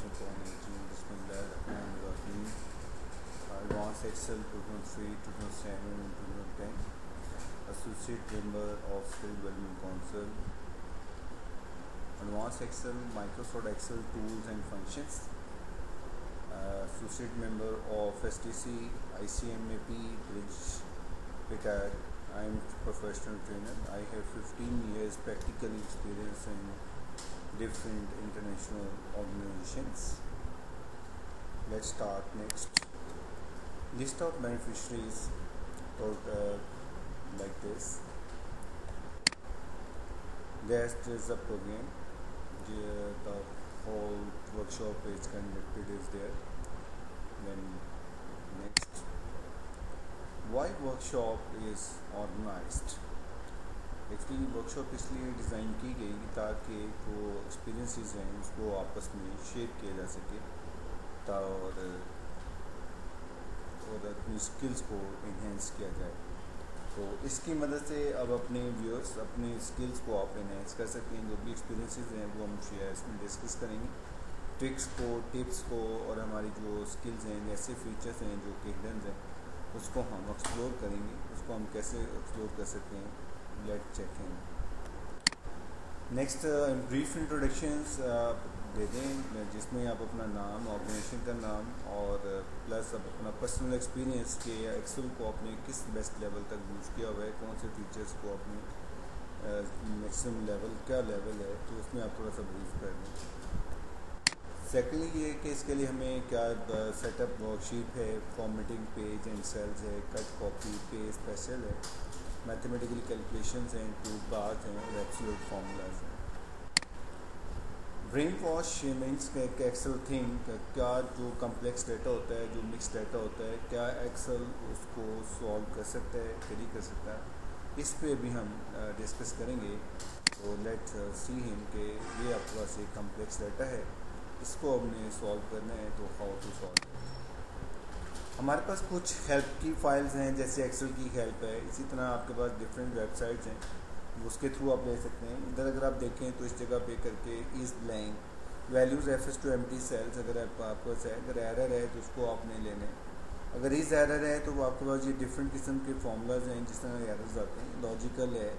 2018 Bismillahirrahmanirrahim. Advanced Excel 2003, 2007 and 2010. Associate Member of Skill Development Council. Advanced Excel, Microsoft Excel Tools and Functions. Associate Member of STC, ICMAP, Bridge, retired. I am professional trainer. I have 15 years practical experience in different international organizations. Let's start next. List of beneficiaries like this. There is a program. The whole workshop is conducted is there. Then next, why workshop is organized. Actually workshop इसलिए design की गई ताकि जो experiences हैं उसको आपस में share किया जा सके और अपनी स्किल्स को इन्हेंस किया जाए। तो इसकी मदद से अब अपने व्यूअर्स अपने स्किल्स को आप इन्हेंस कर सकते हैं। जो भी एक्सपीरियंसेस हैं वो हम शेयर इसमें डिस्कस करेंगे, ट्रिक्स को, टिप्स को, और हमारी जो स्किल्स हैं, ऐसे फीचर्स हैं जो कि हिडन हैं, उसको हम एक्सप्लोर करेंगे। उसको हम कैसे एक्सप्लोर कर सकते हैं, let check in. Next brief introductions दे दें जिसमें आप अपना नाम, ऑर्गेनाइजेशन का नाम और प्लस अब अपना पर्सनल एक्सपीरियंस के एक्सेल को आपने किस बेस्ट लेवल तक यूज़ किया हुआ है, कौन से फीचर्स को आपने मैक्सिमम लेवल क्या लेवल है, तो उसमें आप थोड़ा सा ब्रीफ कर दें। सेकेंडली ये कि इसके लिए हमें क्या सेटअप वर्कशीट है, फॉर्मेटिंग पेज एंड सेल्स है, कट कॉपी पेज स्पेशल है, मैथमेटिकल कैलकुलेशंस हैं, टूल बार्स हैं और एब्सोल्यूट फार्मूलाज हैं। ब्रेन वॉश मीन्स कि एक्सेल थिंक क्या जो कम्प्लेक्स डाटा होता है, जो मिक्स डाटा होता है, क्या एक्सेल उसको सॉल्व कर सकता है, कैरी कर सकता है, इस पे भी हम डिस्कस करेंगे। तो लेट सी हिम कि ये आपके पास एक कम्प्लेक्स डाटा है, इसको हमने सॉल्व करना है, तो हाउ टू सॉल्व। हमारे पास कुछ हेल्प की फाइल्स हैं, जैसे एक्सेल की हेल्प है। इसी तरह आपके पास डिफरेंट वेबसाइट्स हैं, उसके थ्रू आप ले सकते हैं। इधर अगर आप देखें तो इस जगह पे करके is blank values refers to empty cells, अगर आपके पास है, अगर एरर है तो उसको आपने लेना है। अगर इज एरर है तो आपके पास ये डिफरेंट किस्म के फार्मूलाज हैं जिस तरह एरर्स आते हैं। लॉजिकल है,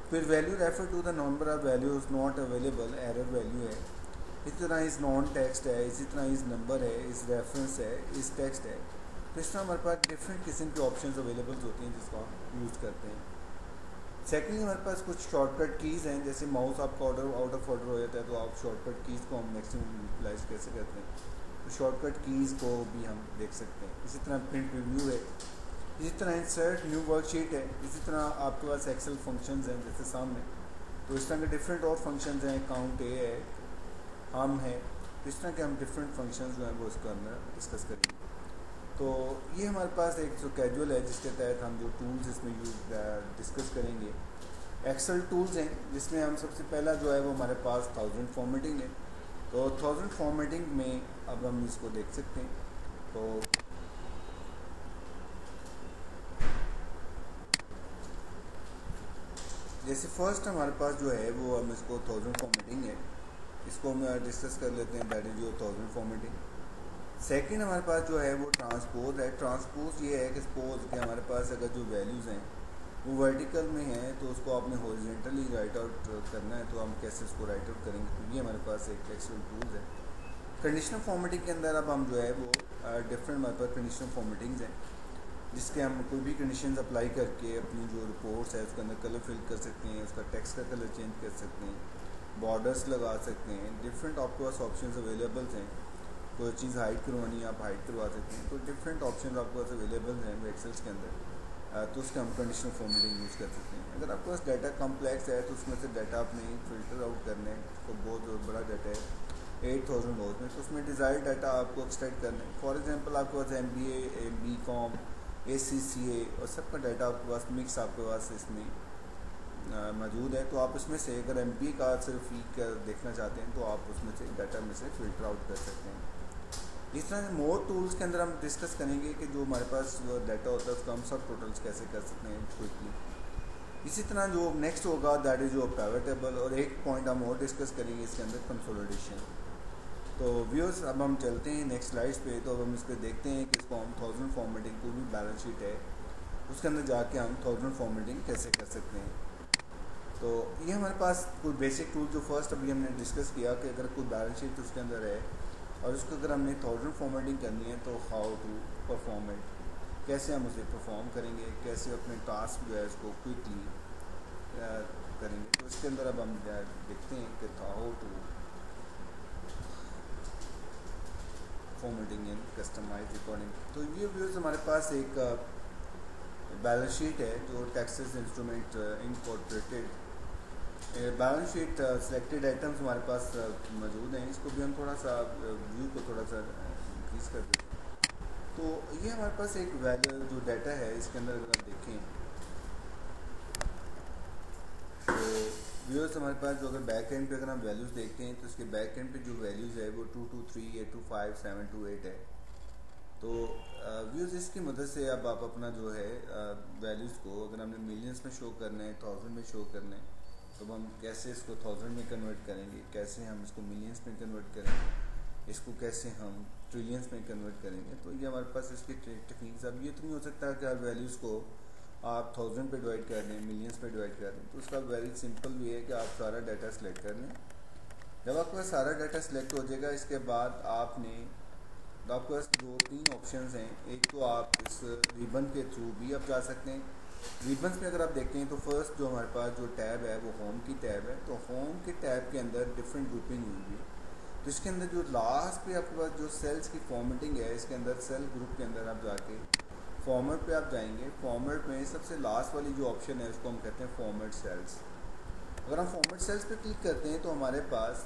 फिर value refer to the number of values not available, error value है। इसी तरह इस नॉन टेक्स्ट है, इसी तरह इस नंबर है, इस रेफरेंस है, इस टेक्स्ट है। तो इस तरह हमारे पास डिफरेंट किस्म के ऑप्शंस अवेलेबल होती हैं जिसको हम यूज़ करते हैं। सेकेंडली हमारे पास कुछ शॉर्टकट कीज़ हैं, जैसे माउस आपका आउट ऑफ ऑर्डर हो जाता है तो आप शॉर्टकट कीज़ को हम मैक्सिमम यूटिलाइज कैसे करते हैं, तो शॉर्टकट कीज़ को भी हम देख सकते हैं। इसी तरह प्रिंट रिव्यू है, इसी तरह इंसर्ट न्यू वर्कशीट है, इसी तरह आपके पास एक्सेल फंक्शंस हैं जैसे सामने। तो इस तरह के डिफरेंट और फंक्शंस हैं, काउंट ए है, हम है, तो इस तरह के हम डिफरेंट फंक्शंस जो हैं वो इसके अंदर डिस्कस करेंगे। तो ये हमारे पास एक जो कैजुअल है जिसके तहत हम जो टूल्स इसमें डिस्कस करेंगे। एक्सेल टूल्स हैं जिसमें हम सबसे पहला जो है वो हमारे पास 1000 फॉर्मेटिंग है। तो 1000 फॉर्मेटिंग में अब हम इसको देख सकते हैं। तो जैसे फर्स्ट हमारे पास जो है वो हम इसको 1000 फॉर्मेटिंग है, इसको हम डिस्कस कर लेते हैं, that is your 1000 formatting. Second हमारे पास जो है वो ट्रांसपोज है। ट्रांसपोज ये है कि सपोज कि हमारे पास अगर जो वैल्यूज़ हैं वो वर्टिकल में हैं तो उसको आपने हॉरिजॉन्टली राइट आउट करना है, तो हम कैसे उसको राइट आउट करेंगे, तो ये हमारे पास एक एक्सेल टूल्स है। कंडीशनल फॉर्मेटिंग के अंदर अब हम जो है वो डिफरेंट हमारे पास कंडीशनल फॉर्मेटिंग्स हैं जिसके हम कोई भी कंडीशंस अप्लाई करके अपनी जो रिपोर्ट्स है उसके अंदर कलर फिल कर सकते हैं, उसका टेक्स्ट का कलर चेंज कर सकते हैं, बॉर्डर्स लगा सकते हैं। डिफरेंट आपके पास ऑप्शन अवेलेबल हैं। कोई चीज़ हाइड करवानी है आप हाइड करवा सकते हैं। तो डिफरेंट ऑप्शन आपके पास अवेलेबल हैं एक्सेल्स के अंदर, तो उसके हम कंडीशनल फॉर्मेटिंग यूज़ कर सकते हैं। अगर आपके पास डाटा कम्प्लेक्स है तो उसमें से डाटा आपने फ़िल्टर आउट करना है, तो बहुत बड़ा डाटा है 8000 रोज में, तो उसमें डिज़ायर्ड डाटा आपको एक्सट्रैक्ट करना है। फॉर एग्जांपल आपके पास MBA, BCom, ACCA और सबका डाटा आपके पास मिक्स आपके पास इसमें मौजूद है। तो आप उसमें से अगर MBA का सिर्फ देखना चाहते हैं तो आप उसमें से डाटा में से फ़िल्टर आउट कर सकते हैं। इस तरह से मोर टूल्स के अंदर हम डिस्कस करेंगे कि जो हमारे पास डाटा होता है उसका हम सब टोटल्स कैसे कर सकते हैं क्विकली। इसी तरह जो नेक्स्ट होगा दैट इज़ जो पिवट टेबल, और एक पॉइंट हम और डिस्कस करेंगे इसके अंदर कंसोलिडेशन। तो व्यूअर्स अब हम चलते हैं नेक्स्ट स्लाइड्स पे। तो अब हम इस पर देखते हैं कि इसको हम 1000 फॉर्मेटिंग, कोई भी बैलेंस शीट है उसके अंदर जाके हम 1000 फॉर्मेटिंग कैसे कर सकते हैं। तो ये हमारे पास कोई बेसिक टूल जो फर्स्ट अभी हमने डिस्कस किया कि अगर कोई बैलेंस शीट उसके अंदर है और उसको अगर हमने 1000 फॉर्मेटिंग करनी है तो हाउ टू परफॉर्म इट, कैसे हम उसे परफॉर्म करेंगे, कैसे अपने टास्क जो है उसको क्विकली करेंगे। तो इसके अंदर अब हम देखते हैं कि how to formatting in customise recording. तो ये व्यूज़ हमारे पास एक बैलेंस शीट है जो Texas instrument incorporated balance sheet selected items हमारे पास मौजूद हैं। इसको भी हम थोड़ा सा व्यू को थोड़ा सा इंक्रीज कर देते हैं। तो ये हमारे पास एक वैल्यू जो डाटा है इसके अंदर अगर आप देखें तो व्यूअर्स हमारे पास जो अगर बैक एंड पे अगर हम वैल्यूज़ देखते हैं तो इसके बैक एंड पे जो वैल्यूज़ है वो 223, 825, 728 है। तो व्यूज़ इसकी मदद से अब आप अपना जो है वैल्यूज़ को अगर हमने मिलियंस में शो करना है, 1000 में शो करना है, तो हम कैसे इसको 1000 में कन्वर्ट करेंगे, कैसे हम इसको मिलियंस में कन्वर्ट करेंगे, इसको कैसे हम ट्रिलियंस में कन्वर्ट करेंगे। तो ये हमारे पास इसकी टेक्निक्स। अब ये तो नहीं हो सकता कि हर वैल्यूज़ को आप 1000 पे डिवाइड कर दें, मिलियंस पे डिवाइड कर दें। तो उसका वेरी सिंपल वे है कि आप सारा डाटा सेलेक्ट कर लें। जब आपके पास सारा डाटा सेलेक्ट हो जाएगा इसके बाद आपके पास 2-3 ऑप्शंस हैं। एक तो आप इस रिबन के थ्रू भी आप जा सकते हैं। रिबन्स में अगर आप देखें तो फर्स्ट जो हमारे पास जो टैब है वो होम की टैब है। तो होम के टैब के अंदर डिफरेंट ग्रुपिंग हुई है। तो इसके अंदर जो लास्ट पे आपके पास जो सेल्स की फॉर्मेटिंग है, इसके अंदर सेल ग्रुप के अंदर आप जाके फॉर्मेट पे आप जाएंगे। फॉर्मेट में सबसे लास्ट वाली जो ऑप्शन है उसको हम कहते हैं फॉर्मेट सेल्स। अगर हम फॉर्मेट सेल्स पे क्लिक करते हैं तो हमारे पास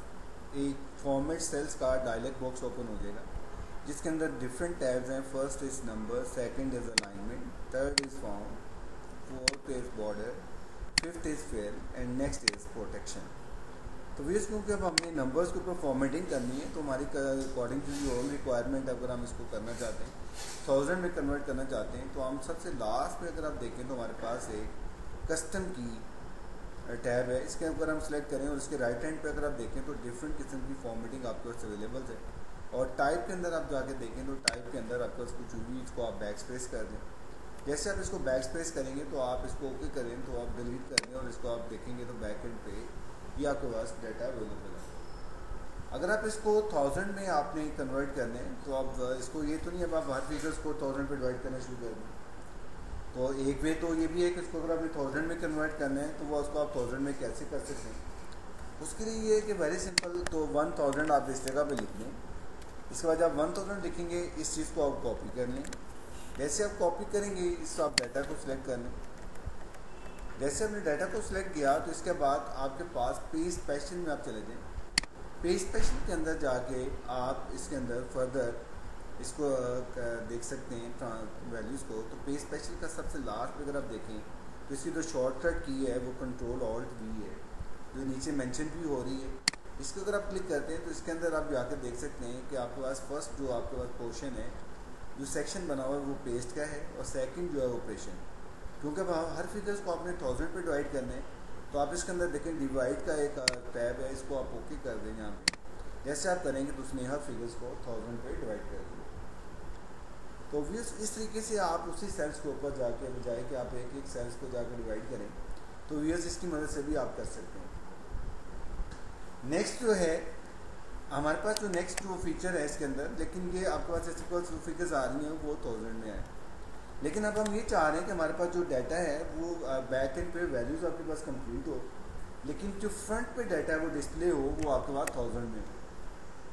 एक फॉर्मेट सेल्स का डायलॉग बॉक्स ओपन हो जाएगा जिसके अंदर डिफरेंट टैब्स हैं। First is number, second is alignment, third is form, fourth is border, fifth is fill and next is protection. तो वीस क्योंकि अब हमें नंबर्स के ऊपर फॉर्मेटिंग करनी है तो हमारी अकॉर्डिंग टू जो रिक्वायरमेंट अगर हम इसको करना चाहते हैं 1000 में कन्वर्ट करना चाहते हैं तो हम सबसे लास्ट में अगर आप देखें तो हमारे पास एक कस्टम की टैब है। इसके ऊपर हम सेलेक्ट करें और इसके राइट हैंड पे अगर आप देखें तो डिफरेंट किस्म की फॉर्मेटिंग आपके पास अवेलेबल है। और टाइप के अंदर आप जाके देखें तो टाइप के अंदर आपके पास कुछ भी इसको आप बैक स्पेस कर दें। जैसे आप इसको बैक स्पेस करेंगे तो आप इसको ओके करें तो आप डिलीट कर दें और इसको आप देखेंगे तो बैक एंड पे ये आपके पास डाटा अवेलेबल है। अगर आप इसको 1000 में आपने कन्वर्ट करने तो आप इसको ये तो नहीं अब आप हर फिगर्स को 1000 पे डिवाइड करना शुरू कर दें। तो एक वे तो ये भी है कि इसको अगर आपने 1000 में कन्वर्ट करना है तो वो उसको आप 1000 में कैसे कर सकते हैं। उसके लिए ये है कि वेरी सिंपल। तो 1000 आप इस जगह पे लिख लें। इसके बाद जब 1000 लिखेंगे इस चीज़ को आप कॉपी कर लें। जैसे आप कॉपी करेंगे इस आप डाटा को सिलेक्ट कर लें। जैसे हमने डाटा को सिलेक्ट किया तो इसके बाद आपके पास पेज स्पेशल में आप चले जाएं। पेज स्पेशल के अंदर जाके आप इसके अंदर फर्दर इसको देख सकते हैं वैल्यूज़ को। तो पेज स्पेशल का सबसे लास्ट में अगर आप देखें तो इसकी जो शॉर्टकट की है वो Ctrl+Alt+V है जो नीचे मेंशन भी हो रही है। इसको अगर आप क्लिक करते हैं तो इसके अंदर आप जाकर देख सकते हैं कि आपके पास फर्स्ट जो आपके पास पोर्शन है जो सेक्शन बना हुआ है वो पेस्ट का है और सेकंड जो है ऑपरेशन। क्योंकि अब हर फिगर्स को आपने 1000 पे डिवाइड करने हैं तो आप इसके अंदर देखें डिवाइड का एक टैब है, इसको आप ओके कर दें। यहाँ पे जैसे आप करेंगे तो उसने हर फिगर्स को 1000 पे डिवाइड कर दिया। तो इस तरीके से आप उसी सेल्स के ऊपर जाके बजाय कि आप एक एक सेल्स को जाकर डिवाइड करें तो व्यूअर्स इसकी मदद से भी आप कर सकते हैं। नेक्स्ट जो है हमारे पास जो नेक्स्ट जो फीचर है इसके अंदर, लेकिन ये आपके पास ऐसे कुछ फिगर्स आ रही हैं वो 1000 में आए। लेकिन अब हम ये चाह रहे हैं कि हमारे पास जो डाटा है वो बैक एंड पे वैल्यूज़ आपके पास कंप्लीट हो लेकिन जो फ्रंट पे डाटा है वो डिस्प्ले हो वो आपके पास 1000 में हो।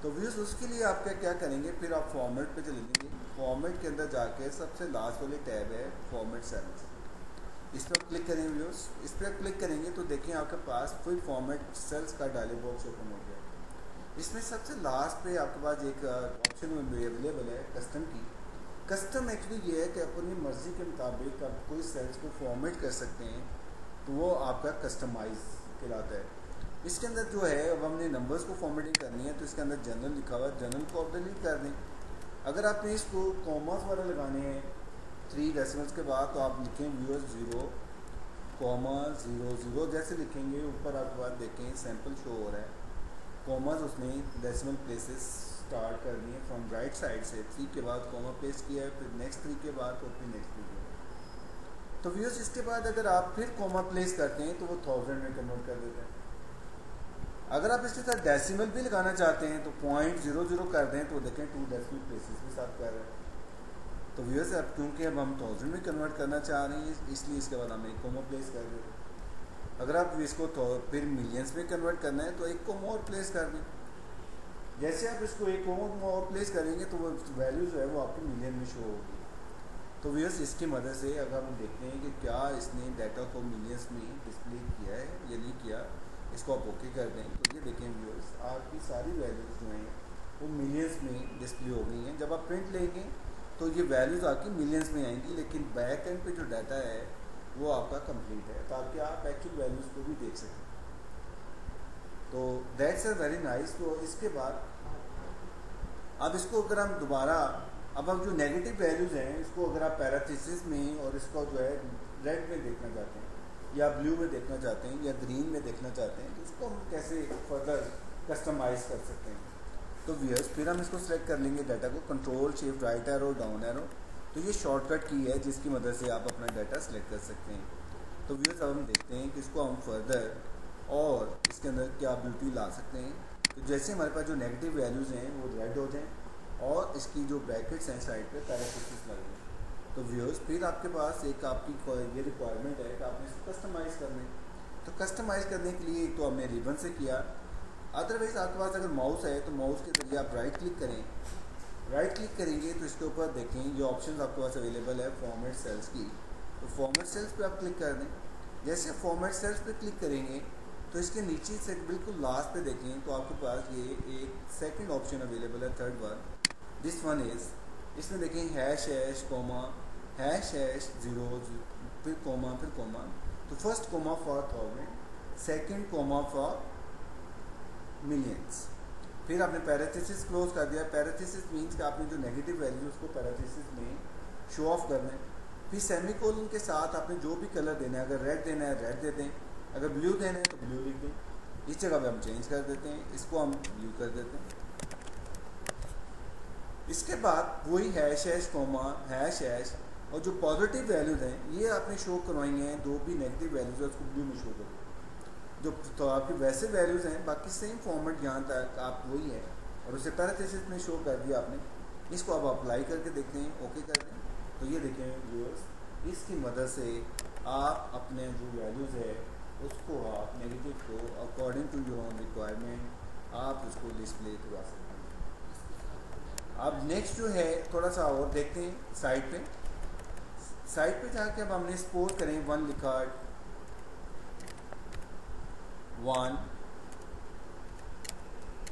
तो व्यूज़ उसके लिए आप क्या करेंगे, फिर आप फॉर्मेट पे चले जाएंगे। फॉर्मेट के अंदर जाके सबसे लास्ट वाली टैब है फॉर्मेट सेल्स, इस पर क्लिक करेंगे व्यूअर्स। इस पर क्लिक करेंगे तो देखिए आपके पास फुल फॉर्मेट सेल्स का डायलॉग बॉक्स ओपन हो गया। इसमें सबसे लास्ट पे आपके पास एक ऑप्शन अवेलेबल है कस्टम की। कस्टम एक्चुअली ये है कि अपनी मर्ज़ी के मुताबिक आप कोई सेल्स को फॉर्मेट कर सकते हैं तो वो आपका कस्टमाइज कहलाता है। इसके अंदर जो है अब हमने नंबर्स को फॉर्मेटिंग करनी है तो इसके अंदर जनरल लिखा हुआ है, जनरल को आप डिलीट कर दें। अगर आपने इसको कॉमास वाला लगाने हैं 3 डेसिमल्स के बाद तो आप लिखें व्यूअर्स 0,00 जैसे लिखेंगे ऊपर आपके बाद देखें सैम्पल शो हो रहा है कॉमास उसमें डेसिमल प्लेसेस स्टार्ट करनी है फ्रॉम राइट साइड से, 3 के बाद कॉमा प्लेस किया है, फिर नेक्स्ट 3 के बाद और फिर नेक्स्ट 3 के बाद। तो व्यूअर्स इसके बाद अगर आप फिर कॉमा प्लेस करते हैं तो वो 1000 में कन्वर्ट कर देते हैं। अगर आप इसके साथ डेसिमल भी लगाना चाहते हैं तो 0.00 कर दें तो देखें 2 डेसिमल प्लेसेस भी साथ कर रहे हैं। तो व्यूअर्स अब क्योंकि अब हम 1000 में कन्वर्ट करना चाह रहे हैं इसलिए इसके बाद हम एक कॉमा प्लेस कर देते हैं। अगर आप इसको फिर मिलियंस में कन्वर्ट करना है तो एक कॉमा और प्लेस कर दें। जैसे आप इसको एक कॉमा और प्लेस करेंगे तो वो वैल्यू जो है वो आपको मिलियन में शो होगी। तो व्यूअर्स इसकी मदद से अगर हम देखते हैं कि क्या इसने डाटा को मिलियंस में डिस्प्ले किया है या नहीं किया, इसको आप ओके कर दें तो ये देखें व्यूअर्स आपकी सारी वैल्यूज़ जो हैं वो मिलियंस में डिस्प्ले हो गई हैं। जब आप प्रिंट लेंगे तो ये वैल्यूज़ आपकी मिलियंस में आएंगी, लेकिन बैक एंड पे जो डाटा है वो आपका कंप्लीट है ताकि आप एक्चुअल वैल्यूज़ को भी देख सकें। तो दैट्स अ वेरी नाइस। तो इसके बाद अब इसको अगर हम दोबारा अब हम जो नेगेटिव वैल्यूज़ हैं इसको अगर आप पैराथीसिस में और इसको जो है रेड में देखना चाहते हैं या ब्लू में देखना चाहते हैं या ग्रीन में देखना चाहते हैं तो उसको हम कैसे फर्दर कस्टमाइज़ कर सकते हैं। तो व्यूअर्स फिर हम इसको सेलेक्ट कर लेंगे डाटा को, control shift right arrow down arrow. तो ये शॉर्टकट की है जिसकी मदद से आप अपना डाटा सेलेक्ट कर सकते हैं। तो व्यूअर्स अब हम देखते हैं कि इसको हम फर्दर और इसके अंदर क्या ब्यूटी ला सकते हैं। तो जैसे हमारे पास जो नेगेटिव वैल्यूज़ हैं वो रेड हो जाएँ और इसकी जो ब्रैकेट्स हैं साइड पे पैराथीसिस लग जाए। तो व्यूअर्स फिर आपके पास एक आपकी ये रिक्वायरमेंट है कि आपने इसको कस्टमाइज़ करना है। तो कस्टमाइज़ करने के लिए एक तो हमने रिबन से किया, अदरवाइज़ आपके पास अगर माउस है तो माउस के जरिए आप राइट क्लिक करें। राइट क्लिक करेंगे तो इसके ऊपर देखें ये ऑप्शन आपके पास अवेलेबल है फॉर्मेट सेल्स की। तो फॉर्मेट सेल्स पे आप क्लिक कर दें। जैसे फॉर्मेट सेल्स पे क्लिक करेंगे तो इसके नीचे से बिल्कुल लास्ट पे देखें तो आपके पास ये एक सेकंड ऑप्शन अवेलेबल है, third one. This one is, इसमें देखें हैश कोमा हैश 0 फिर कोमा फिर कोमा। तो first comma for 1000, second comma for millions. फिर आपने पैरेंथेसिस क्लोज कर दिया। पैरेंथेसिस मीन्स कि आपने जो नेगेटिव वैल्यू उसको पैरेंथेसिस में शो ऑफ करना है। फिर सेमीकोलन के साथ आपने जो भी कलर देना है, अगर रेड देना है रेड दे दें, अगर ब्लू देना है तो ब्लू लिख दें। इस जगह पे हम चेंज कर देते हैं, इसको हम ब्लू कर देते हैं। इसके बाद वही हैश कोमा हैश और जो पॉजिटिव वैल्यूज़ हैं ये आपने शो करवाई हैं, जो भी नेगेटिव वैल्यूज़ है उसको ब्लू में शो करो। जो तो आपकी वैसे वैल्यूज़ हैं बाकी सेम फॉर्मेट यहाँ तक आप वही है और उसे पैरेंथेसिस में शो कर दिया आपने। इसको आप अप्लाई करके देखते हैं, ओके कर दें। तो ये देखें व्यूअर्स, इसकी मदद से आप अपने जो वैल्यूज़ है उसको आप नेगेटिव को according to your own requirement आप उसको डिस्प्ले करवा सकते हैं। अब नेक्स्ट जो है थोड़ा सा और देखते हैं साइड पे जाके अब हमने सपोज करें 1 लिखा, 1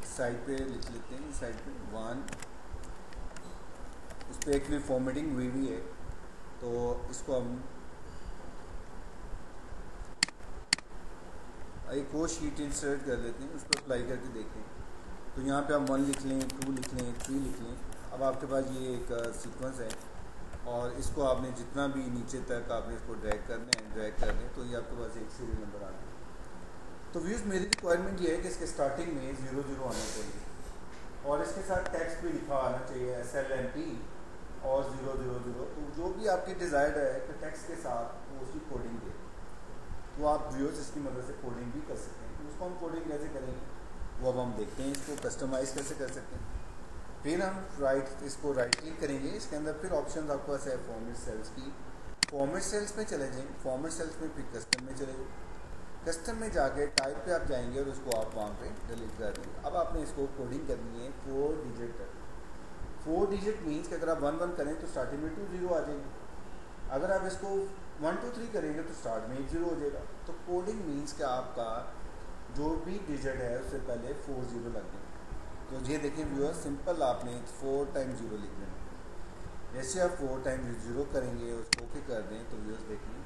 साइड पे लिख लेते हैं, साइड पे 1, उस पर एक्चुअली फॉर्मेटिंग हुई है तो इसको हम एक और शीट इंसर्ट कर लेते हैं, उस पर अप्लाई करके देखते हैं। तो यहाँ पे हम 1 लिख लें, 2 लिख लें, 3 लिख लें। अब आपके पास ये एक सीक्वेंस है और इसको आपने जितना भी नीचे तक आपने इसको ड्रैग करना है ड्रैग कर दें तो ये आपके पास एक सीरियल नंबर आता है। तो व्यूज़ मेरी रिक्वायरमेंट ये है कि इसके स्टार्टिंग में 00 आना चाहिए और इसके साथ टेक्स्ट भी लिखा आना चाहिए SLMP और 000। तो जो भी आपकी डिज़ायर्ड है कि टेक्स्ट के साथ वो उसकी कोडिंग दे, तो आप व्यूअर्स इसकी मदद से कोडिंग भी कर सकते हैं। तो उसको हम कोडिंग कैसे करेंगे वो अब हम देखते हैं, इसको कस्टमाइज़ कैसे कर सकते हैं। फिर हम इसको राइट क्लिक करेंगे, इसके अंदर फिर ऑप्शन आपके पास है फॉर्मेट सेल्स की। फॉर्मेट सेल्स में चले जाएँ, फॉर्मेट सेल्स में फिर कस्टम में चले जाएँ। कस्टम में जाके टाइप पे आप जाएंगे और उसको आप वहाँ पे डिलीट कर देंगे। अब आपने इसको कोडिंग करनी है 4 डिजिट तक। 4 डिजिट मीन्स कि अगर आप 1 1 करें तो स्टार्टिंग में 2 0 आ जाएंगे। अगर आप इसको 1 2 3 करेंगे तो स्टार्ट में 1 0 हो जाएगा। तो कोडिंग मीन्स कि आपका जो भी डिजिट है उससे पहले 4 0 लग जाएंगे। तो ये देखिए व्यूअर, सिंपल आपने 4 टाइम 0 लिख देना। जैसे आप 4 टाइम 0 करेंगे उसको ओके कर दें तो व्यूअर्स देखिए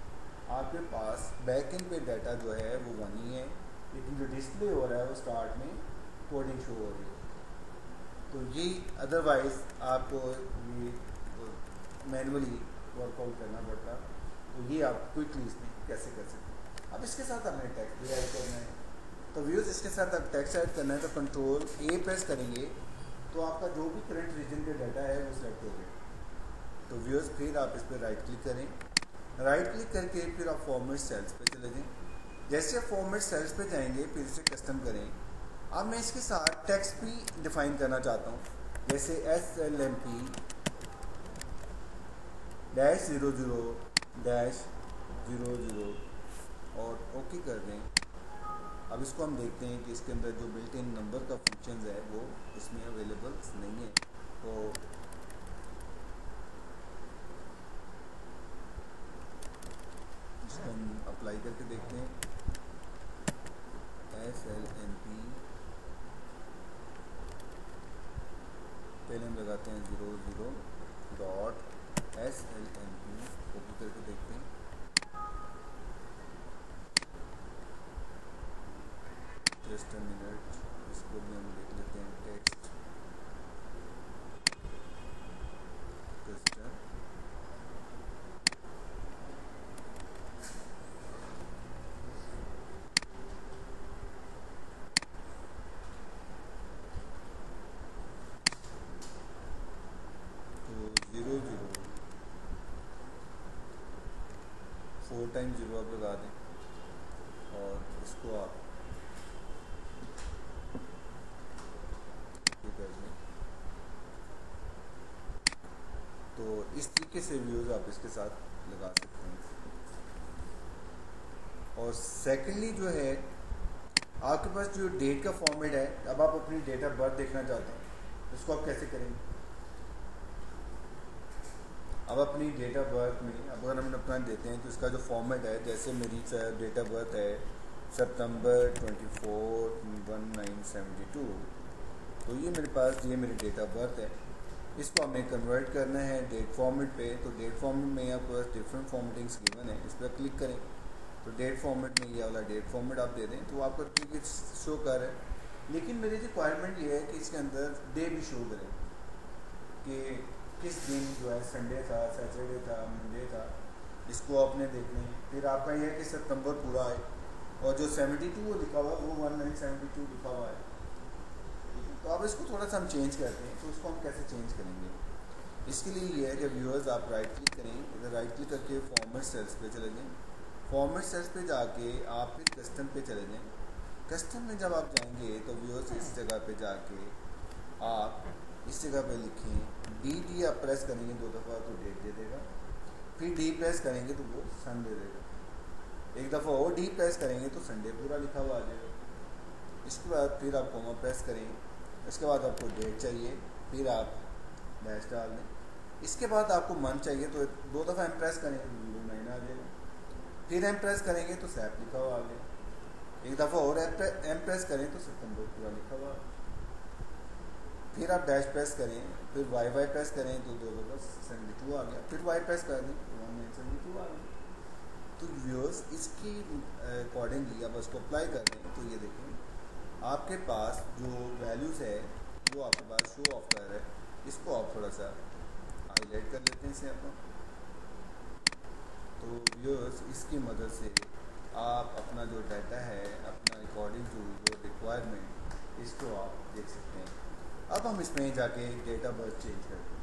आपके पास बैक एंड पे डाटा जो है वो 1 ही है, लेकिन जो डिस्प्ले हो रहा है वो स्टार्ट में कोडिंग शो हो रही है। तो ये अदरवाइज़ आपको ये मैनुअली वर्कआउट करना पड़ता, तो ये आप क्विकली इसमें कैसे कर सकते हैं। अब इसके साथ हमने टेक्स्ट भी ऐड करना है। तो व्यूज़ इसके साथ अब टेक्स्ट ऐड करना है तो कंट्रोल A प्रेस करेंगे तो आपका जो भी करंट रीजन का डाटा है वो सिलेक्ट हो गया। तो व्यूअर्स फिर आप इस पर राइट क्लिक करें, राइट क्लिक करके फिर आप फॉर्मेट सेल्स पे चले जाएं। जैसे आप फॉर्मेट सेल्स पे जाएंगे फिर इसे कस्टम करें। अब मैं इसके साथ टेक्स्ट भी डिफाइन करना चाहता हूँ, जैसे SLMP-00-00 और ओके कर दें। अब इसको हम देखते हैं कि इसके अंदर जो बिल्ट इन नंबर का फंक्शन है वो इसमें अवेलेबल नहीं है। तो इसको हम अप्लाई करके देखते हैं। SLMP पहले हम लगाते हैं 00.SLMP, कॉपी करके देखते हैं। जस्ट अ मिनट, इसको भी हम देख लेते हैं। टेक्स्ट कस्टम तो 00 4 टाइम 0 आप लगा दें और इसको आप कर दें। तो इस तरीके से व्यूज़ आप इसके साथ लगा सकते हैं। और सेकेंडली जो है आपके पास जो डेट का फॉर्मेट है, अब आप अपनी डेट ऑफ बर्थ देखना चाहते हैं तो इसको आप कैसे करेंगे। अब अपनी डेट ऑफ बर्थ में अब अगर हम अपना देते हैं तो इसका जो फॉर्मेट है, जैसे मेरी डेट ऑफ बर्थ है सितंबर 24, 1972, तो ये मेरे पास ये मेरी डेट ऑफ बर्थ है। इसको हमें कन्वर्ट करना है डेट फॉर्मेट पे। तो डेट फॉर्मेट में आपके पास डिफरेंट फॉर्मेटिंग्स गिवन है, इस पर क्लिक करें। तो डेट फॉर्मेट में ये वाला डेट फॉर्मेट आप दे दें तो आपका टिकट शो कर है। लेकिन मेरी रिक्वायरमेंट ये है कि इसके अंदर डे भी शो करें कि किस दिन जो है संडे था, सैटरडे था, मंडे था, इसको आपने देखना है। फिर आपका यह है कि सितंबर पूरा है और जो 72 लिखा हुआ है वो 1972 लिखा हुआ है। तो अब इसको थोड़ा सा हम चेंज करते हैं। तो उसको हम कैसे चेंज करेंगे, इसके लिए ये है कि व्यूअर्स आप राइट क्लिक करें, इधर राइट क्लिक करके फॉर्मेट सेल्स पे चले जाएं। फॉर्मेट सेल्स पे जाके आप फिर कस्टम पे चले जाएं। कस्टम में जब आप जाएंगे तो व्यूअर्स इस जगह पे जाके आप इस जगह पे लिखें डी आप प्रेस करेंगे 2 दफ़ा तो डेट दे देगा, फिर डी प्रेस करेंगे तो वो सन दे देगा, एक दफ़ा और डी प्रेस करेंगे तो संडे पूरा लिखा हुआ आ जाएगा। इसके बाद फिर आप कॉमा प्रेस करें, इसके बाद आपको डेट चाहिए, फिर आप डैश डाल दें। इसके बाद आपको मंथ चाहिए तो 2 दफ़ा एम प्रेस करेंगे तो 09 आ जाएगा, फिर एम प्रेस करेंगे तो सैप लिखा हुआ आ गया, एक दफ़ा और एम प्रेस करें तो सितंबर पूरा लिखा हुआ, फिर आप डैश प्रेस करें, फिर वाई प्रेस करें तो 2 दफ़ा 72 आ गया, फिर वाई प्रेस कर दें तो 1972 आ गया। तो व्यूअर्स इसकी अकॉर्डिंगली आप उसको अप्लाई कर दें तो ये देखें आपके पास जो वैल्यूज़ है वो आपके पास शो ऑफ कर रहा है। इसको आप थोड़ा सा हाईलाइट कर लेते हैं इसे अपन। तो व्यूअर्स इसकी मदद से आप अपना जो डाटा है अपना अकॉर्डिंग टू जो रिक्वायरमेंट इसको आप देख सकते हैं। अब हम इसमें जाके डेट ऑफ बर्थ चेंज करते हैं।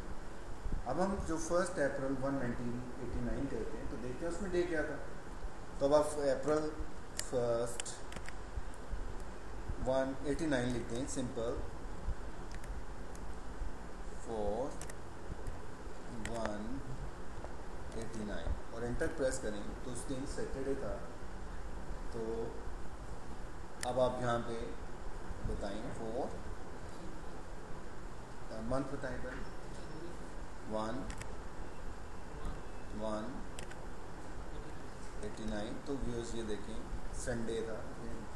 अब हम जो 1 अप्रैल 1989 कहते हैं तो देखते हैं उसमें डे क्या था। तो अब आप अप्रैल 1 189 लिखते हैं सिंपल 4/1/89 और एंटर प्रेस करें तो उस दिन सैटरडे था। तो अब आप यहाँ पे बताएं 4 मंथ बताएं पहले 1/1/89। तो व्यूअर्स ये देखें संडे था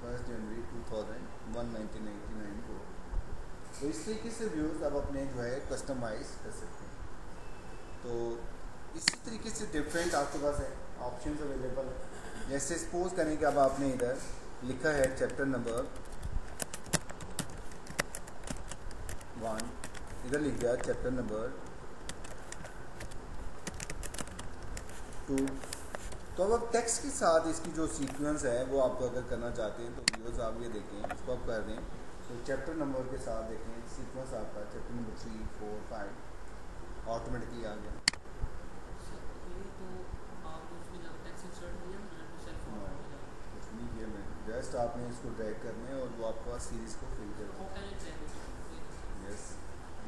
1 जनवरी 1989 को। तो इस तरीके से व्यूज़ आप अपने जो है कस्टमाइज़ कर सकते हैं। तो इसी तरीके से डिफरेंट आपके पास है ऑप्शंस अवेलेबल है। जैसे सपोज करें कि अब आपने इधर लिखा है चैप्टर नंबर 1, इधर लिख दिया चैप्टर नंबर 2। तो अब टेक्स्ट के साथ इसकी जो सीक्वेंस है वो आप अगर करना चाहते हैं तो व्यूअर्स आप ये देखें, इसको आप कर दें तो चैप्टर नंबर के साथ देखें सीक्वेंस आपका चैप्टर नंबर 3, 4, 5 ऑटोमेटिकली आ गया। कुछ नहीं किया मैंने, जस्ट आपने इसको ड्रैग करने और वो आपका सीरीज को फिल कर yes.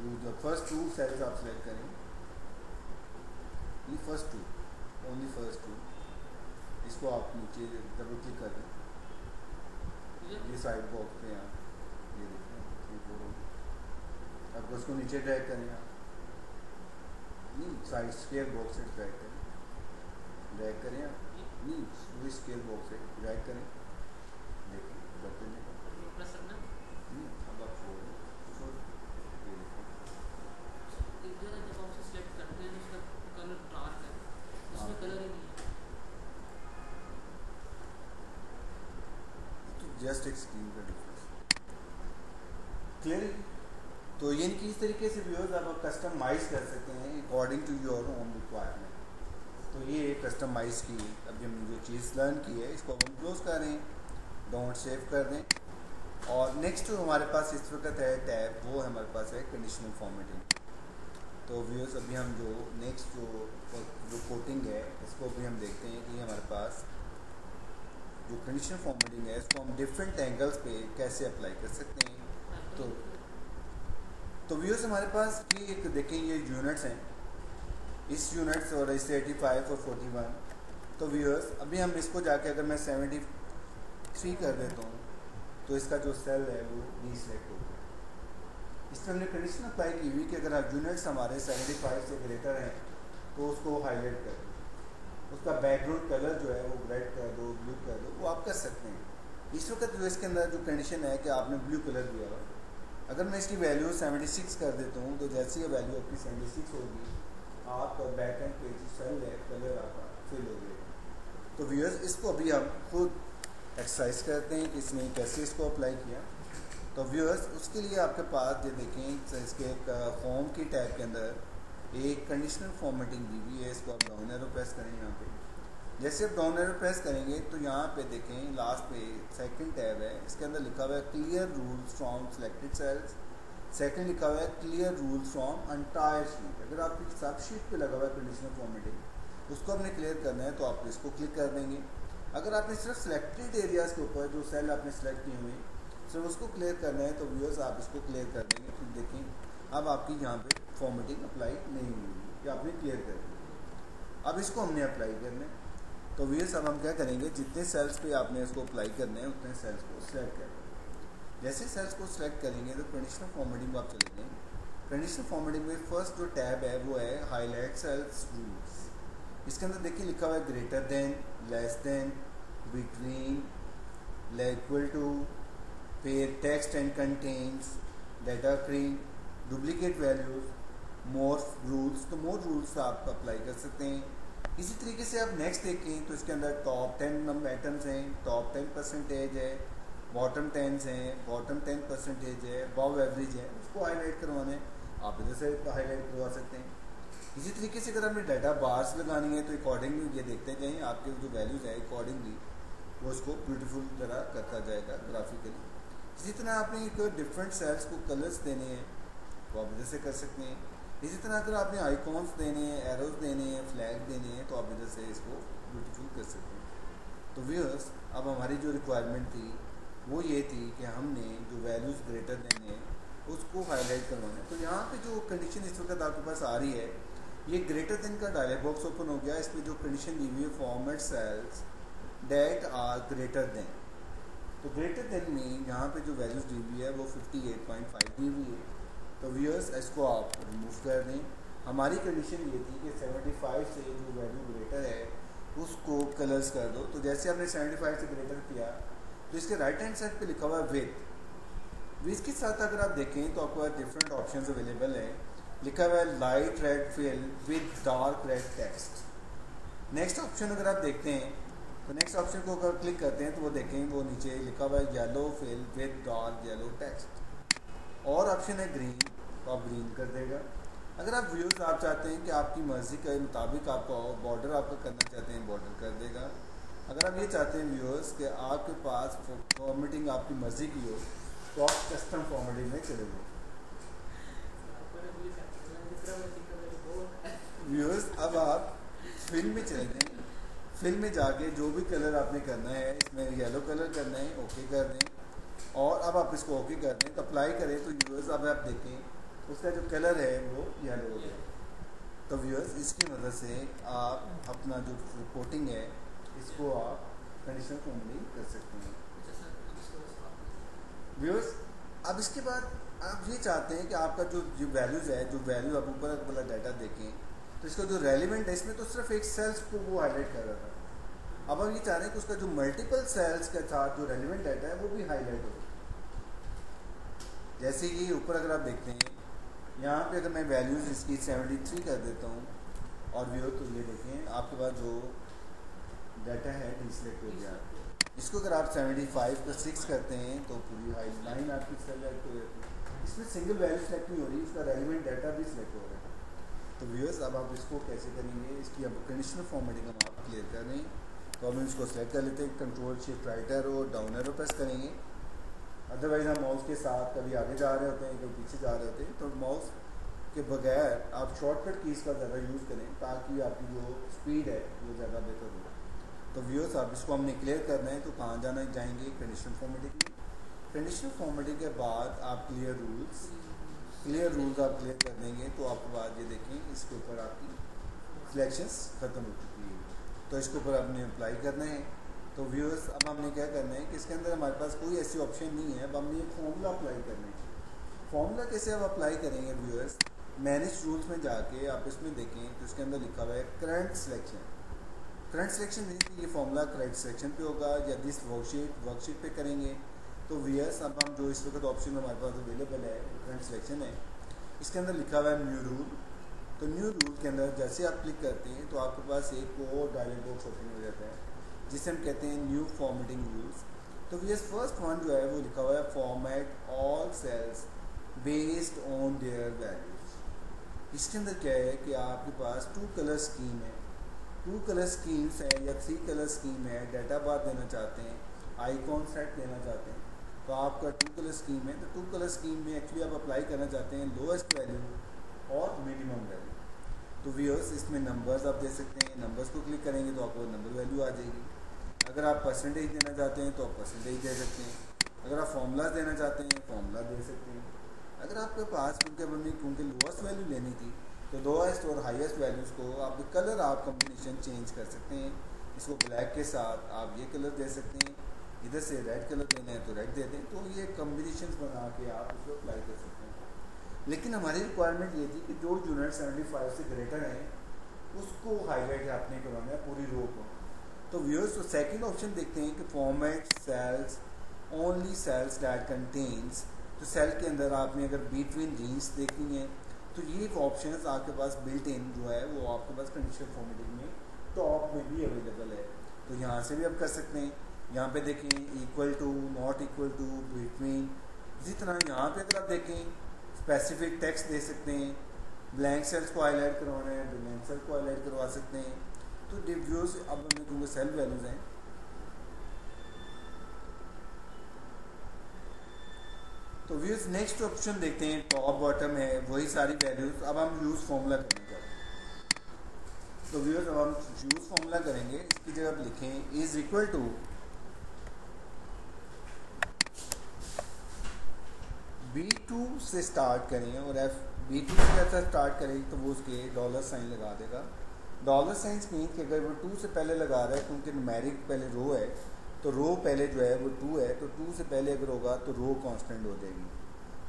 You the first 2 cells आप सेलेक्ट करें, ये फर्स्ट 2, ओनली फर्स्ट 2, इसको आप नीचे डबल क्लिक कर दें, ये साइड बॉक्स पे यहाँ ये देखें 3, 4 आपको उसको नीचे ड्रैग करें आप, नहीं साइड स्क्वायर बॉक्स से ड्रैग करें आप, नहीं वो स्क्वायर बॉक्स से ड्रैग करें, देखिए बटन नहीं अब आप छोड़ ये देखो जस्ट एक स्क्रीन का डिफरेंस क्लियर। तो ये इस तरीके से व्यूअर्स आप कस्टमाइज कर सकते हैं according to your own requirement. तो ये कस्टमाइज की अभी हमने जो चीज़ लर्न की है इसको हम क्लोज कर दें, डोंट सेव कर दें। और नेक्स्ट जो हमारे पास इस वक्त है टैब, वो हमारे पास है कंडीशनल फॉर्मेटिंग। तो व्यूअर्स अभी हम जो नेक्स्ट जो कोटिंग है इसको भी हम देखते हैं कि हमारे पास जो कंडीशनल फॉर्मेटिंग है इसको हम डिफरेंट एंगल्स पे कैसे अप्लाई कर सकते हैं। तो व्यूअर्स हमारे पास ये एक देखें ये यूनिट्स हैं, इस यूनिट्स और इससे 85 और 41। तो व्यूअर्स अभी हम इसको जाके अगर मैं 73 कर देता हूँ तो इसका जो सेल है वो डीसेलेक्ट हो गया। इस पर हमने कंडीशन अप्लाई की हुई कि अगर आप यूनिट्स हमारे 75 से ग्रेटर हैं तो उसको हाईलाइट कर दो, उसका बैकग्राउंड कलर जो है वो रेड कर दो, ब्लू कर दो, वो आप कर सकते हैं। इस वक्त जो इसके अंदर जो कंडीशन है कि आपने ब्लू कलर दिया हुआ, अगर मैं इसकी वैल्यू 76 कर देता हूँ तो जैसे ये वैल्यू आपकी 76 होगी आपका बैक एंड पेज सेल है कलर आपका फिल हो गया। तो व्यूअर्स इसको अभी हम खुद एक्सरसाइज करते हैं कि इसने कैसे इसको अप्लाई किया। तो व्यूअर्स उसके लिए आपके पास ये देखें इसके एक फॉर्म की टैब के अंदर एक कंडीशनल फॉर्मेटिंग दी हुई है, इसको आप डाउन एरो प्रेस करें। यहाँ पे जैसे आप डाउन एरो प्रेस करेंगे तो यहाँ पे देखें लास्ट पे सेकंड टैब है, इसके अंदर लिखा हुआ है clear rules from selected cells. Second लिखा हुआ है clear rules from entire sheet. अगर आपकी सब शीट पे लगा हुआ है कंडीशनल फॉर्मेटिंग उसको आपने क्लियर करना है तो आप इसको क्लिक कर देंगे। अगर आपने सिर्फ सिलेक्टेड एरियाज़ के ऊपर जो सेल आपने सेलेक्ट किए हुए सिर्फ उसको क्लियर करना है तो व्यूअर्स आप इसको क्लियर कर देंगे। फिर देखें अब आपकी यहाँ पे फॉर्मेटिंग अप्लाई नहीं हुई या आपने क्लियर कर दी। अब इसको हमने अप्लाई करना है तो व्यूअर्स अब हम क्या करेंगे, जितने सेल्स पे आपने इसको अप्लाई करना है उतने सेल्स को सिलेक्ट करें। जैसे सेल्स को सिलेक्ट करेंगे तो कंडीशनल फॉर्मेटिंग आप चले जाएंगे। कंडीशनल फॉर्मेटिंग में फर्स्ट जो टैब है वो है हाईलाइट सेल्स रूल्स। इसके अंदर देखिए लिखा हुआ है greater than, less than, between, equal to, pair text and contains, data free, duplicate values, more rules. तो मोर रूल्स आप अप्लाई कर सकते हैं। इसी तरीके से आप नेक्स्ट देखें तो इसके अंदर टॉप 10 आइटम्स हैं, टॉप 10% है, बॉटम 10 हैं, बॉटम 10% है, अबव एवरेज है, उसको हाईलाइट करवाना है आप इधर से हाईलाइट करवा सकते हैं। इसी तरीके से अगर आपने डाटा बार्स लगानी है तो अकॉर्डिंगली ये देखते जाएँ आपके जो वैल्यूज़ है अकॉर्डिंगली वो उसको ब्यूटीफुल तरह करता जाएगा ग्राफिकली। इसी तरह आपने एक डिफरेंट सेल्स को कलर्स देने हैं तो आप इधर से कर सकते हैं। इसी तरह अगर आपने आइकॉन्स देने हैं, एरोज देने हैं, फ्लैग देने हैं तो आप इधर से इसको ब्यूटीफुल कर सकते हैं। तो व्यूअर्स अब हमारी जो रिक्वायरमेंट थी वो ये थी कि हमने जो वैल्यूज़ ग्रेटर देने हैं उसको हाईलाइट करवाना है। तो यहाँ पे जो कंडीशन इस वक्त आपके पास आ रही है ये ग्रेटर देन का डायलॉग बॉक्स ओपन हो गया। इसमें जो कंडीशन दी हुई है format cells that are greater than, तो ग्रेटर देन में यहाँ पे जो वैल्यूज़ दी हुई है वो 58.5 दी हुई है। तो व्यूअर्स इसको आप रिमूव कर दें। हमारी कंडीशन ये थी कि 75 से जो वैल्यू ग्रेटर है उसको कलर्स कर दो। तो जैसे आपने 75 से ग्रेटर किया तो इसके राइट हैंड साइड पे लिखा हुआ है विथ के साथ अगर आप देखें तो आपको डिफरेंट ऑप्शंस अवेलेबल है। लिखा हुआ है light red fill with dark red text. Next option अगर आप देखते हैं तो नेक्स्ट ऑप्शन को अगर क्लिक करते हैं तो वो देखें वो नीचे लिखा हुआ है yellow fill with dark yellow text. और ऑप्शन है ग्रीन तो आप ग्रीन कर देगा। अगर आप व्यूज़ आप चाहते हैं कि आपकी मर्ज़ी के मुताबिक आपका बॉर्डर आपका करना चाहते हैं बॉर्डर कर देगा। अगर आप ये चाहते हैं व्यूअर्स कि आपके पास फॉर्मेटिंग आपकी मर्ज़ी की हो तो आप कस्टम फॉर्मेटिंग में चले जाओ। व्यूअर्स अब आप फिल में चले जाएं। फिल में जाके जो भी कलर आपने करना है, इसमें येलो कलर करना है, ओके कर दें। और अब आप इसको ओके कर दें तो अप्लाई करें तो व्यूअर्स अब आप देखें उसका जो कलर है वो येलो हो गया। तो व्यूअर्स इसकी मदद से आप अपना जो रिपोर्टिंग है इसको आप कंडीशनल फॉर्मेटिंग कर सकते हैं। व्यूअर्स अब इसके बाद आप ये चाहते हैं कि आपका जो वैल्यूज़ है, जो वैल्यू आप ऊपर वाला डाटा देखें तो इसका जो रेलिवेंट है इसमें तो सिर्फ एक सेल्स को वो हाईलाइट कर रहा था। अब हम ये चाह रहे हैं कि उसका जो मल्टीपल सेल्स के साथ जो रेलिवेंट डाटा है वो भी हाईलाइट हो। जैसे कि ऊपर अगर आप देखते हैं यहाँ पे अगर मैं वैल्यूज़ इसकी 73 कर देता हूँ और व्यू तो ये देखें आपके पास जो डाटा है डिसलेक्ट हो गया। इसको अगर आप 75 का 6 करते हैं तो पूरी हाई लाइन आपकी सेलेक्ट हो जाती है। इसमें सिंगल वैल्यू सेलेक्ट नहीं हो रही, इसका रेलिवेंट डाटा भी सिलेक्ट हो रहा है। तो व्यूअर्स अब आप इसको कैसे करेंगे, इसकी अब कंडीशनल फॉर्मेटिंग हम आप क्लियर कर रहे हैं। तो हम इसको सेलेक्ट कर लेते हैं, कंट्रोल शिफ्ट राइट एरो और डाउन एरो प्रेस करेंगे। अदरवाइज हम माउस के साथ कभी आगे जा रहे होते हैं कभी पीछे जा रहे होते हैं, तो माउस के बगैर आप शॉर्टकट कीज़ का ज़्यादा यूज़ करें ताकि आपकी जो स्पीड है वो ज़्यादा बेहतर हो। तो व्यूअर्स अब इसको हमने क्लियर करना है तो कहाँ जाना जाएंगे, कंडीशनल फॉर्मेटिंग में। कंडीशनल फॉर्मेटिंग के बाद आप क्लियर रूल्स आप क्लियर कर देंगे तो आपके बाद ये देखें इसके ऊपर आपकी सिलेक्शंस ख़त्म हो चुकी है। तो इसके ऊपर आपने अप्लाई करना है। तो व्यूअर्स अब हमने क्या करना है कि इसके अंदर हमारे पास कोई ऐसी ऑप्शन नहीं है, अब हमने एक फॉर्मूला अप्लाई करना है। फॉर्मूला कैसे आप अप्लाई करेंगे व्यूअर्स, मैनेज रूल्स में जाके आप इसमें देखें तो इसके अंदर लिखा हुआ है current selection. Current selection mean कि ये फॉर्मूला करंट सिलेक्शन पे होगा या दिस वर्कशीट पे करेंगे। तो व्यूअर्स अब हम जो इस वक्त ऑप्शन हमारे पास अवेलेबल है करंट सिलेक्शन है, इसके अंदर लिखा हुआ है न्यू रूल। तो न्यू रूल के अंदर जैसे आप क्लिक करते हैं तो आपके पास एक और डायलॉग बॉक्स ओपन हो जाता है जिसे हम कहते हैं न्यू फॉर्मेटिंग रूल्स। तो व्यूअर्स फर्स्ट वन जो है वो लिखा हुआ है format all cells based on their values. इसके अंदर क्या है कि आपके पास 2 कलर स्कीम है, 2 कलर स्कीम्स है या 3 कलर स्कीम है, डाटा बार देना चाहते हैं, आइकॉन सेट देना चाहते हैं। तो आपका 2 कलर स्कीम है तो 2 कलर स्कीम में एक्चुअली आप अप्लाई करना चाहते हैं लोएस्ट वैल्यू और मिनिमम वैल्यू। तो व्यूअर्स इसमें नंबर्स आप दे सकते हैं, नंबर्स को क्लिक करेंगे तो आपको नंबर वैल्यू आ जाएगी। अगर आप परसेंटेज देना चाहते हैं तो आप परसेंटेज दे सकते हैं। अगर आप फॉर्मूलाज देना चाहते हैं फॉर्मूला दे सकते हैं। अगर आपके पास क्योंकि लोएस्ट वैल्यू लेनी थी तो लोएस्ट और हाईएस्ट वैल्यूज़ को आप कलर आप कम्बिनेशन चेंज कर सकते हैं। इसको ब्लैक के साथ आप ये कलर दे सकते हैं, इधर से रेड कलर देना है तो रेड दे दें। तो ये कम्बिनेशन बना के आप इसको अप्लाई कर सकते हैं। लेकिन हमारी रिक्वायरमेंट ये थी कि जो यूनिट 75 से ग्रेटर है उसको हाईलाइट आपने करवाना है पूरी रो को। तो व्यूअर्स तो सेकंड ऑप्शन देखते हैं कि format cells only cells that contains. तो सेल के अंदर आपने अगर बिटवीन रेंज देखनी है तो ये ऑप्शन आपके पास बिल्ट इन जो है वो आपके पास कंडीशनल फॉर्मेटिंग में टॉप में भी अवेलेबल है। तो यहाँ से भी आप कर सकते हैं। यहाँ पे देखें equal to, not equal to, between. इसी तरह यहाँ पे अगर आप देखें स्पेसिफिक टेक्स्ट दे सकते हैं, ब्लैंक सेल्स को हाईलाइट करवाना है ब्लैंक सेल को हाईलाइट करवा सकते हैं। तो रिव्यूज अब हमें क्योंकि सेल वैल्यूज हैं तो व्यूज नेक्स्ट ऑप्शन देखते हैं टॉप बॉटम है वही सारी वैल्यूज। अब हम यूज फॉर्मूला करेंगे। तो व्यूअर्स अब हम यूज फॉर्मूला करेंगे, इसकी जगह आप लिखें इज इक्वल टू B2 से स्टार्ट करें और B2 से जैसा स्टार्ट करेंगे तो वो उसके डॉलर साइन लगा देगा। डॉलर साइन मीन कि अगर वो 2 से पहले लगा रहा है क्योंकि न्यूमेरिक पहले रो है तो रो पहले जो है वो 2 है तो 2 से पहले अगर होगा तो रो कांस्टेंट हो जाएगी।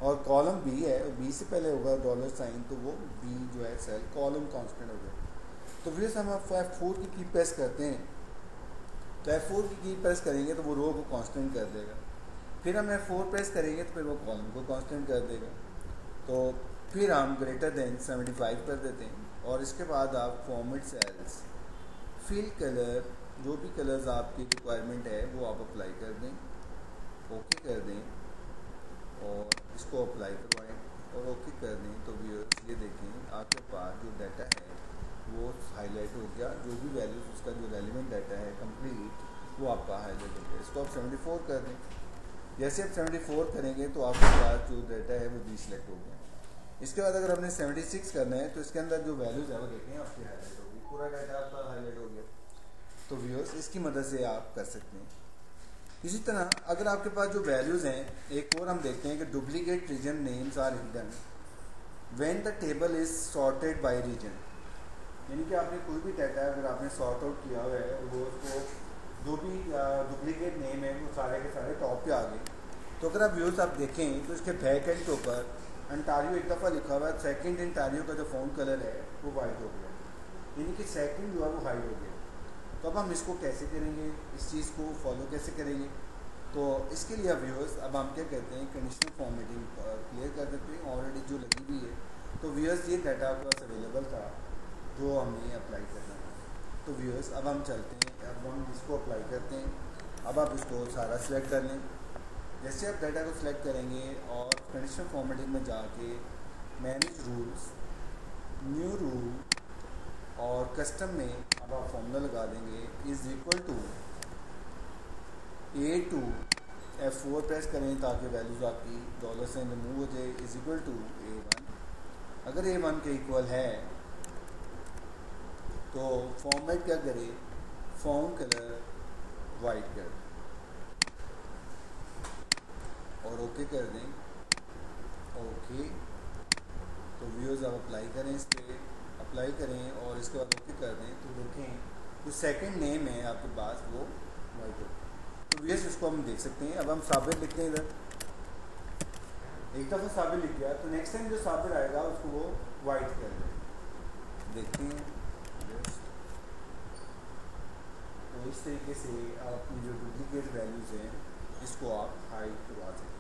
और कॉलम B है और B से पहले होगा डॉलर साइन तो वो B जो है सेल कॉलम कांस्टेंट हो जाएगा। तो फिर हम F4 की की प्रेस करते हैं तो F4 की की प्रेस करेंगे तो वो रो को कांस्टेंट कर देगा। फिर हम F4 प्रेस करेंगे तो फिर वो कॉलम को कांस्टेंट कर देगा। तो फिर हम ग्रेटर देन 75 कर देते हैं और इसके बाद आप फॉर्मेट सेल्स फिल कलर जो भी कलर्स आपकी रिक्वायरमेंट है वो आप अप्लाई कर दें, ओके कर दें और इसको अप्लाई करवाएं और ओके कर दें। तो व्यूअर्स ये देखें आपके पास जो डाटा है वो हाईलाइट हो गया, जो भी वैल्यूज उसका जो रेलिवेंट डाटा है कंप्लीट वो आपका हाईलाइट हो गया। इसको आप 74 कर दें। जैसे आप 74 करेंगे तो आपके पास जो डाटा है वो डीसिलेक्ट हो गया। इसके बाद अगर हमने 76 करना है तो इसके अंदर जो वैल्यूज़ है वो देखें आपकी हाईलाइट होगी, पूरा डाटा आपका हाईलाइट हो गया। तो व्यूअर्स इसकी मदद से आप कर सकते हैं। इसी तरह अगर आपके पास जो वैल्यूज़ हैं, एक और हम देखते हैं कि duplicate region names are hidden when the table is sorted by region. यानी कि आपने कोई भी डाटा अगर आपने सॉर्ट आउट किया हुआ है वो उसको जो भी डुप्लीकेट नेम है वो सारे के सारे टॉप पे आ गए। तो अगर आप व्यूज़ आप देखें तो इसके बैक एंड के ऊपर अंटारियो एक दफ़ा लिखा हुआ है, सेकंड अंटारियो का जो फ़ॉन्ट कलर है वो वाइट हो गया, यानी कि सेकंड जो है वो हाइड हो गया। तो अब हम इसको कैसे करेंगे, इस चीज़ को फॉलो कैसे करेंगे? तो इसके लिए व्यूअर्स अब हम क्या कहते हैं, कंडीशनल फॉर्मेटिंग क्लियर कर देते हैं ऑलरेडी जो लगी हुई है। तो व्यूअर्स ये डाटा आपके पास अवेलेबल था जो हमने अप्लाई करना है। तो व्यूअर्स अब हम चलते हैं, अब हम इसको अप्लाई करते हैं। अब आप इसको सारा सिलेक्ट कर लें। जैसे आप डाटा को सिलेक्ट करेंगे और कंडीशनल फॉर्मेटिंग में जाके मैनेज रूल्स, न्यू रूल और कस्टम में अब आप फॉर्मूला लगा देंगे is equal to A2 F4 press करें ताकि वैल्यूज़ आपकी डॉलर से रिमूव हो जाए, इज़ इक्वल टू A1। अगर A1 के इक्वल है तो फॉर्मेट क्या करें, फॉन्ट कलर वाइट कर दें और ओके कर दें। ओके तो व्यूज़ आप अप्लाई करें, इस पर अप्लाई करें और इसके बाद ओके कर दें। तो देखें जो सेकंड नेम है आपके पास वो वाइट हो। तो व्यूज़ इसको हम देख सकते हैं। अब हम साबित लिखते हैं, इधर एक दफ़ा साबित लिख गया तो नेक्स्ट टाइम जो साबित आएगा उसको वो वाइट कर दें। देखते हैं तो इस तरीके से अपनी जो डुप्लीकेट वैल्यूज़ हैं इसको आप हाइड करवा सकते हैं।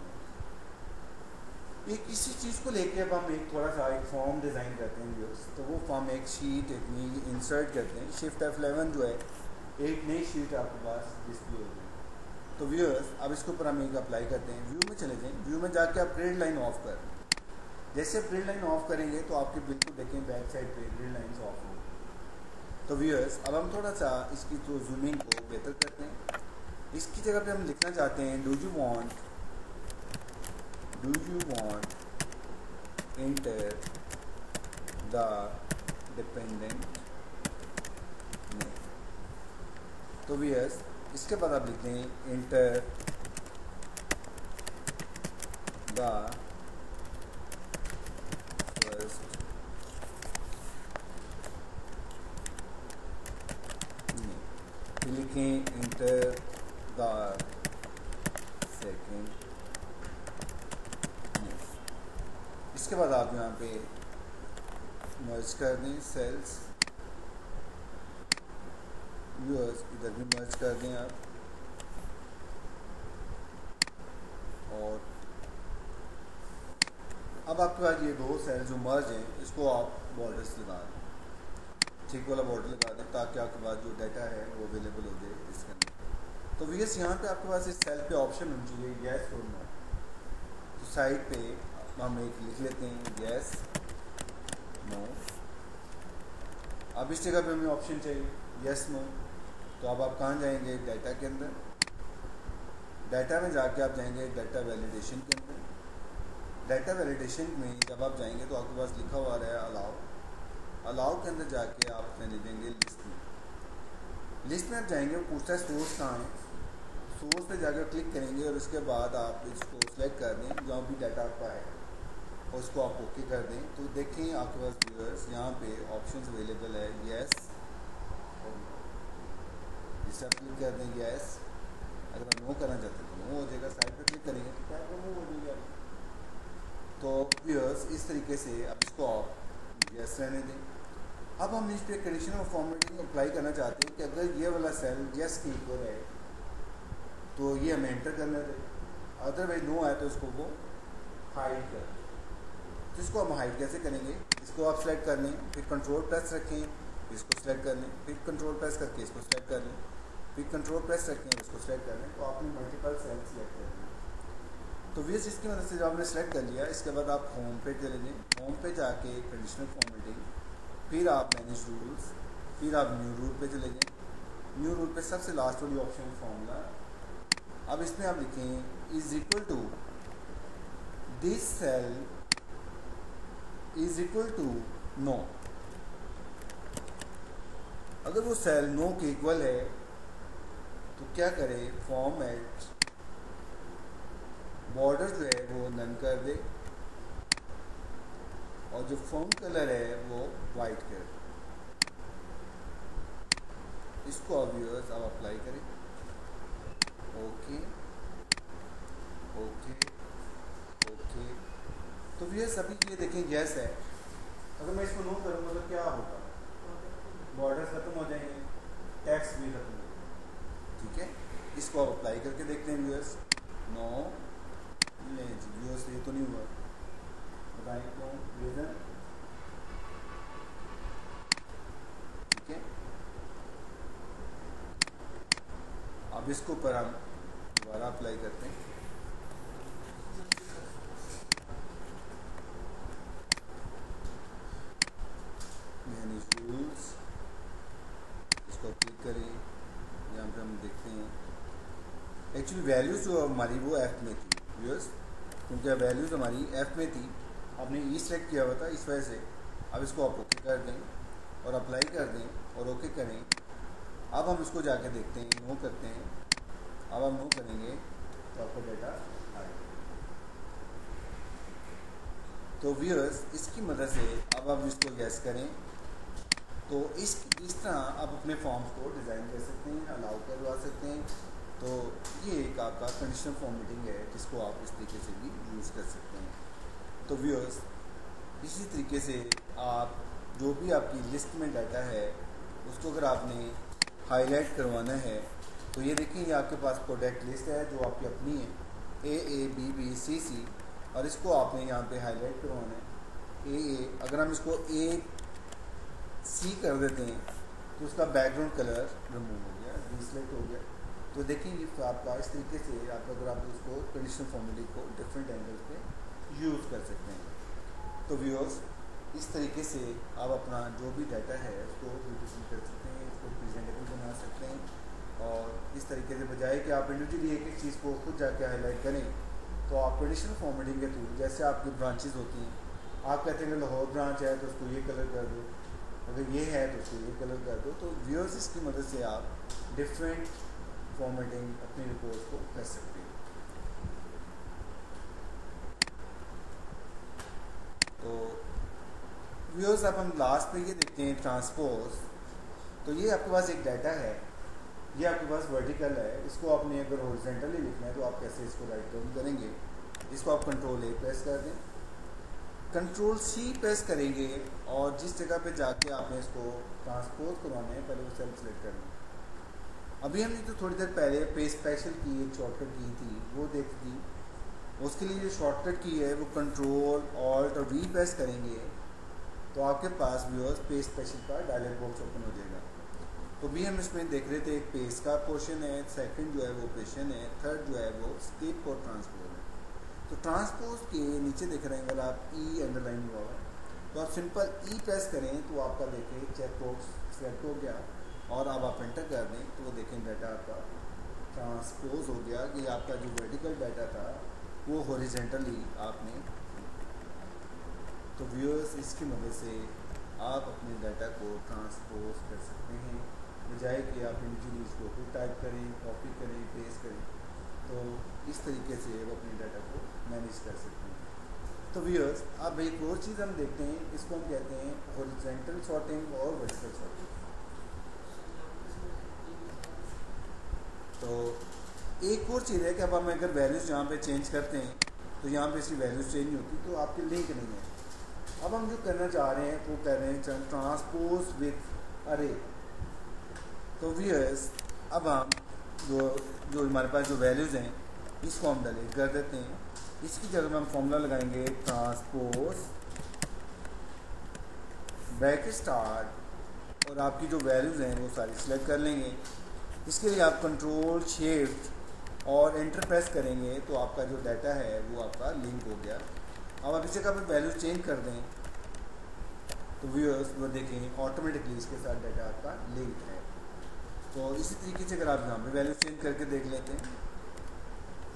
एक इसी चीज़ को लेके अब हम एक थोड़ा सा एक फॉर्म डिज़ाइन करते हैं व्यूअर्स। तो वो फॉर्म एक शीट एक नई इंसर्ट करते हैं। शिफ्ट F11 जो है एक नई शीट आपके पास डिस्प्ले हो गई। तो व्यूअर्स अब इसके ऊपर हम एक अप्लाई करते हैं। व्यू में चले जाएँ, व्यू में जाके आप ग्रिड लाइन ऑफ कर, जैसे आप ग्रिड लाइन ऑफ करेंगे तो आपके बिल्कुल देखें बैक साइड पे ग्रिड लाइन्स ऑफ हो। तो व्यूअर्स अब हम थोड़ा सा इसकी जो जूमिंग को बेहतर करते हैं। इसकी जगह पे हम लिखना चाहते हैं do you want enter the dependent name. तो व्यूअर्स इसके बाद आप लिखते हैं एंटर द फर्स्ट नेम, लिखें एंटर द सेकेंड। इसके बाद आप यहाँ पे मर्ज कर दें सेल्स, व्यूअर्स इधर भी मर्ज कर दें आप। और अब आपके पास ये दो सेल जो मर्ज हैं इसको आप बॉर्डर्स लगा दें, ठीक वाला बॉर्डर लगा दें ताकि आपके पास जो डाटा है वो अवेलेबल हो जाए इसके अंदर। तो व्यूअर्स यहाँ पे आपके पास इस सेल पे ऑप्शन होनी चाहिए यस और नो। तो साइड पे हम एक लिख लेते हैं यस नो। अब इस जगह पे हमें ऑप्शन चाहिए यस नो। तो अब आप कहाँ जाएंगे, डाटा के अंदर, डाटा में जाके आप जाएंगे डाटा वैलिडेशन के अंदर। डाटा वैलिडेशन में जब आप जाएंगे तो आपके पास लिखा हुआ है अलाउ। अलाउ के अंदर जाके आप रहने देंगे लिस्ट में। लिस्ट में आप जाएंगे, वो पूछता है सोर्स कहाँ है, सोर्स पे जाकर क्लिक करेंगे और उसके बाद आप इसको सेलेक्ट कर दें जहाँ भी डाटा आपका है और उसको आप ओके कर दें। तो देखें आपके पास व्यूअर्स यहाँ पे ऑप्शंस अवेलेबल है यस और नो। जिसे आप क्लिक कर दें यस, अगर आप नो करना चाहते हैं तो नो हो जाएगा। साइड पे क्लिक करेंगे तो क्या नो हो जाएगा। तो व्यूअर्स इस तरीके से अब इसको आप यस रहने दें। अब हम इस पर कंडीशनल फॉर्मेटिंग अप्लाई करना चाहते हैं कि अगर ये वाला सेल यस के इक्वल है तो ये हमें एंटर करना दें, अदरवाइज नो आए तो इसको वो हाइड कर। तो इसको हम हाइड कैसे करेंगे, इसको आप सेलेक्ट कर लें, फिर कंट्रोल प्रेस रखें, इसको सेलेक्ट कर लें, फिर कंट्रोल प्रेस करके इसको सेलेक्ट कर लें, फिर कंट्रोल प्रेस रखें इसको सेलेक्ट कर लें। तो आपने मल्टीपल सेल सेलेक्ट कर लें। तो व्यूअर्स इसकी मदद से जब आपने सेलेक्ट कर लिया इसके बाद आप होम पे चले जाएँ। होम पे जाके कंडीशनल फॉर्मेटिंग, फिर आप मैनेज रूल्स, फिर आप न्यू रूल पे चले जाएँ। न्यू रूल पे सबसे लास्ट वाली ऑप्शन फॉर्मूला। अब इसमें आप लिखें is equal to this cell is equal to no. अगर वो सेल नो के इक्वल है तो क्या करे, फॉर्मेट बॉर्डर जो है वो नन कर दे और जो फॉन्ट कलर है वो वाइट कर दे। इसको अब व्यूअर्स आप अप्लाई करें। Okay okay okay. तो व्यूअर्स अभी ये देखें यस है। अगर मैं इसको नो करूँगा तो क्या होगा, बॉर्डर्स खत्म हो जाएंगे, टेक्स्ट भी खत्म हो जाएगा। ठीक है, इसको आप अप्लाई करके देखते हैं व्यूअर्स। नो नहीं जी व्यूअर्स ये तो नहीं हुआ, बताएं क्यों, रीजन। ठीक है, अब इसको ऊपर हम दोबारा अप्लाई करते हैं। मैनेज रूल्स, इसको क्लिक करें। यहाँ पे हम देखते हैं एक्चुअली वैल्यूज़ जो हमारी वो एफ में थी व्यूअर्स, क्योंकि वैल्यूज़ हमारी एफ में थी, आपने ई सेलेक्ट किया हुआ था इस वजह से। अब इसको आप ओके कर दें और अप्लाई कर दें और ओके करें। अब हम इसको जाके देखते हैं, नो करते हैं। अब हम नो करेंगे तो आपका डेटा आएगा। तो व्यूअर्स इसकी मदद से अब आप इसको गैस करें तो इस तरह आप अपने फॉर्म्स को डिज़ाइन कर सकते हैं, अलाउ करवा सकते हैं। तो ये एक आपका कंडीशनल फॉर्मेटिंग है जिसको आप इस तरीके से भी यूज़ कर सकते हैं। तो व्यूअर्स इसी तरीके से आप जो भी आपकी लिस्ट में डाटा है उसको अगर आपने हाईलाइट करवाना है तो ये देखिए, ये आपके पास प्रोडक्ट लिस्ट है जो आपकी अपनी है, AABBCC, और इसको आपने यहाँ पे हाईलाइट करवाना है AA। अगर हम इसको AC कर देते हैं तो उसका बैकग्राउंड कलर रिमूव हो गया, डिसलेक्ट हो गया। तो देखिए ये आपका इस तरीके से आप अगर आप उसको कंडीशनल फॉर्मेटिंग को डिफरेंट एंगल्स पे यूज़ कर सकते हैं। तो व्यूअर्स इस तरीके से आप अपना जो भी डाटा है उसको ब्यूटीफुल कर सकते हैं, इसको प्रेजेंटेबल बना सकते हैं। और इस तरीके से बजाय कि आप इंडिविजुअली एक चीज़ को खुद जाके हाईलाइट करें, तो आप कंडीशनल फॉर्मेटिंग के थ्रू, जैसे आपकी ब्रांचेस होती हैं, आप कहते हैं कि लाहौर ब्रांच है तो उसको ये कलर कर दो, अगर ये है तो उसको ये कलर कर दो। तो व्यूअर्स इसकी मदद से आप डिफरेंट फॉर्मेटिंग अपनी रिपोर्ट को कर सकते हैं। तो व्यूअर्स अब हम लास्ट पे ये देखते हैं ट्रांसपोज। तो ये आपके पास एक डाटा है, ये आपके पास वर्टिकल है, इसको आपने अगर हॉरिजॉन्टली लिखना है तो आप कैसे इसको राइट डाउन करेंगे। इसको आप कंट्रोल A प्रेस कर दें, कंट्रोल C प्रेस करेंगे और जिस जगह पे जाके आपने इसको ट्रांसपोज करवाना है पहले वो सेल सेलेक्ट करना है। अभी हमने तो थोड़ी देर पहले पेज स्पेशल की एक शॉर्टकट की थी वो देख दी, उसके लिए जो शॉर्टकट की है वो कंट्रोल ऑल्ट और V प्रेस करेंगे तो आपके पास व्यूअर्स पेज स्पेशल का डायलॉग बॉक्स ओपन हो जाएगा। तो भी हम इसमें देख रहे थे एक पेज का पोर्शन है, सेकंड जो है वो ऑपरेशन है, थर्ड जो है वो स्किप और ट्रांसपोज है। तो ट्रांसपोज के नीचे देख रहे हैं अगर आप E अंडरलाइन हुआ है तो आप सिंपल E प्रेस करें तो आपका देखें चेक बॉक्स सेलेक्ट हो गया और अब आप एंटर कर दें तो वो देखें डाटा आपका ट्रांसपोज हो गया कि आपका जो वर्टिकल डाटा था वो हॉरिजॉन्टली आपने। तो व्यूअर्स इसकी मदद से आप अपने डाटा को ट्रांसपोज कर सकते हैं, बजाय कि आप इंडिविजुअली इसको खुद टाइप करें, कॉपी करें, पेस्ट करें। तो इस तरीके से आप अपने डाटा को मैनेज कर सकते हैं। तो व्यूअर्स अब एक और चीज़ हम देखते हैं, इसको हम कहते हैं हॉरिजॉन्टल सॉर्टिंग और वर्टिकल सॉर्टिंग। तो एक और चीज़ है कि अब हम अगर वैल्यूज़ यहाँ पे चेंज करते हैं तो यहाँ पे इसकी वैल्यूज़ चेंज होती तो आपके लिंक नहीं है। अब हम जो करना चाह रहे हैं वो कर रहे हैं ट्रांसपोज विथ अरे। तो व्यूअर्स अब हम जो हमारे पास जो वैल्यूज़ हैं इसको हम डिलीट कर देते हैं। इसकी जगह में हम फॉर्मूला लगाएंगे ट्रांसपोज बैक स्टार्ट और आपकी जो वैल्यूज़ हैं वो सारी सिलेक्ट कर लेंगे। इसके लिए आप कंट्रोल शिफ्ट और एंटर प्रेस करेंगे तो आपका जो डाटा है वो आपका लिंक हो गया। अब आप इस जगह पर वैल्यू चेंज कर दें तो व्यूअर्स वो देखें ऑटोमेटिकली इसके साथ डाटा आपका लिंक है। तो इसी तरीके से अगर आप यहाँ पे वैल्यू चेंज करके देख लेते हैं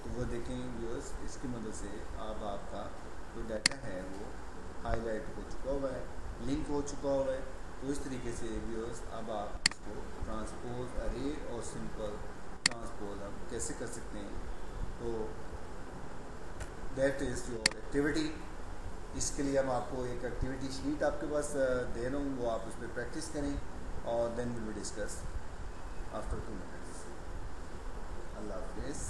तो वो देखें व्यूअर्स, इसकी मदद से अब आपका जो डाटा है वो हाईलाइट हो चुका हुआ है, लिंक हो चुका हुआ है। तो इस तरीके से व्यूअर्स अब आप इसको ट्रांसपोज अरे और सिंपल ट्रांसपोज हम कैसे कर सकते हैं। तो दैट इज़ योर एक्टिविटी। इसके लिए हम आपको एक एक्टिविटी शीट आपके पास दे रहा हूँ, वो आप उस पर प्रैक्टिस करें और then will be discuss after 2 minutes. अल्लाह हाफिज़।